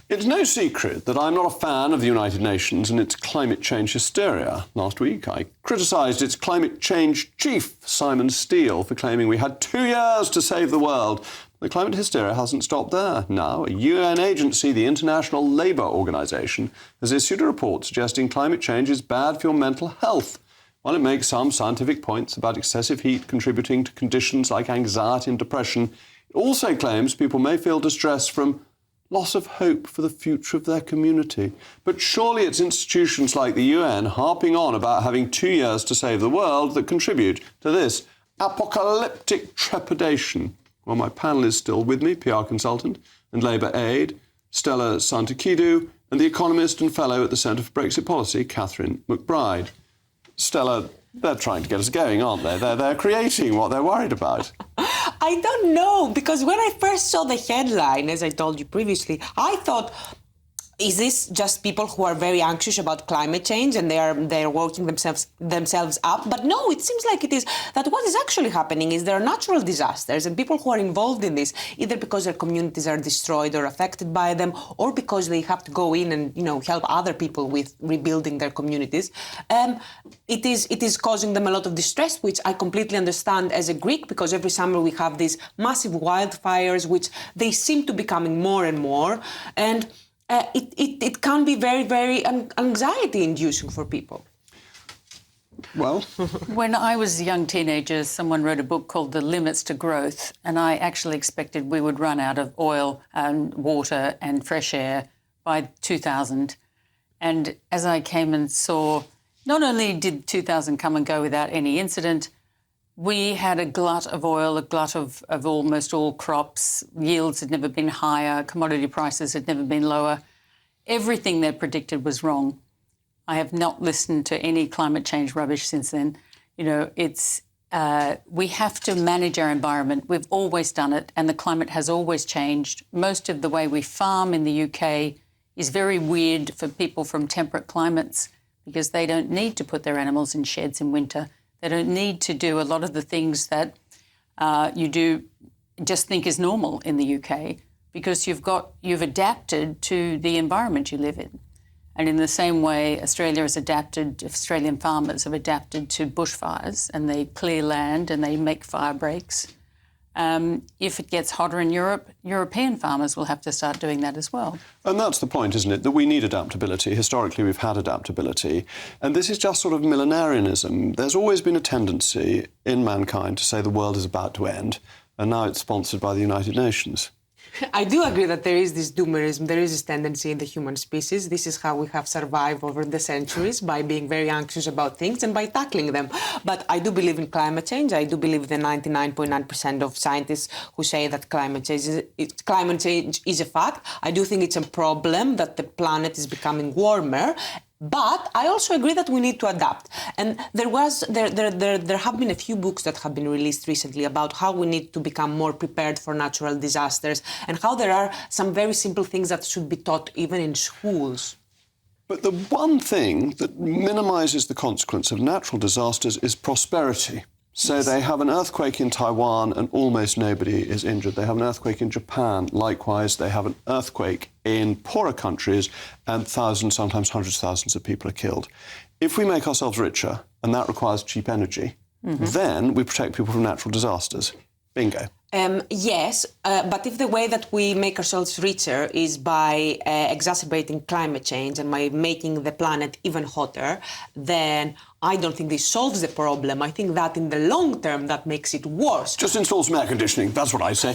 It's no secret that I'm not a fan of the United Nations and its climate change hysteria. Last week, I criticised its climate change chief, Simon Steele, for claiming we had 2 years to save the world. The climate hysteria hasn't stopped there. Now, a UN agency, the International Labour Organization, has issued a report suggesting climate change is bad for your mental health. While it makes some scientific points about excessive heat contributing to conditions like anxiety and depression, it also claims people may feel distress from loss of hope for the future of their community. But surely it's institutions like the UN harping on about having 2 years to save the world that contribute to this apocalyptic trepidation. Well, my panel is still with me, PR consultant and Labour aide, Stella Santakidou, and the economist and fellow at the Centre for Brexit Policy, Catherine McBride. Stella, they're trying to get us going, aren't they? They're creating what they're worried about. I don't know, because when I first saw the headline, as I told you previously, I thought, is this just people who are very anxious about climate change and they're working themselves up? But no, it seems like it is that what is actually happening is there are natural disasters and people who are involved in this, either because their communities are destroyed or affected by them, or because they have to go in and help other people with rebuilding their communities. It is causing them a lot of distress, which I completely understand as a Greek, because every summer we have these massive wildfires, which they seem to be becoming more and more. And it can be very, very anxiety-inducing for people. Well, when I was a young teenager, someone wrote a book called The Limits to Growth, and I actually expected we would run out of oil and water and fresh air by 2000. And as I came and saw, not only did 2000 come and go without any incident, we had a glut of oil, a glut of almost all crops. Yields had never been higher. Commodity prices had never been lower. Everything they predicted was wrong. I have not listened to any climate change rubbish since then. We have to manage our environment. We've always done it, and the climate has always changed. Most of the way we farm in the UK is very weird for people from temperate climates, because they don't need to put their animals in sheds in winter. They don't need to do a lot of the things that you just think is normal in the UK, because you've adapted to the environment you live in. And in the same way, Australian farmers have adapted to bushfires, and they clear land and they make fire breaks. If it gets hotter in Europe, European farmers will have to start doing that as well. And that's the point, isn't it? That we need adaptability. Historically, we've had adaptability. And this is just sort of millenarianism. There's always been a tendency in mankind to say the world is about to end, and now it's sponsored by the United Nations. I do agree that there is this doomerism, there is this tendency in the human species. This is how we have survived over the centuries, by being very anxious about things and by tackling them. But I do believe in climate change. I do believe the 99.9% of scientists who say that climate change is a fact. I do think it's a problem that the planet is becoming warmer. But I also agree that we need to adapt. And there have been a few books that have been released recently about how we need to become more prepared for natural disasters, and how there are some very simple things that should be taught even in schools. But the one thing that minimises the consequence of natural disasters is prosperity. So Yes. they have an earthquake in Taiwan and almost nobody is injured. They have an earthquake in Japan. Likewise, they have an earthquake in poorer countries and thousands, sometimes hundreds of thousands of people are killed. If we make ourselves richer, and that requires cheap energy, then we protect people from natural disasters. Bingo. Yes, but if the way that we make ourselves richer is by exacerbating climate change and by making the planet even hotter, then I don't think this solves the problem. I think that in the long term, that makes it worse. Just install some air conditioning, that's what I say.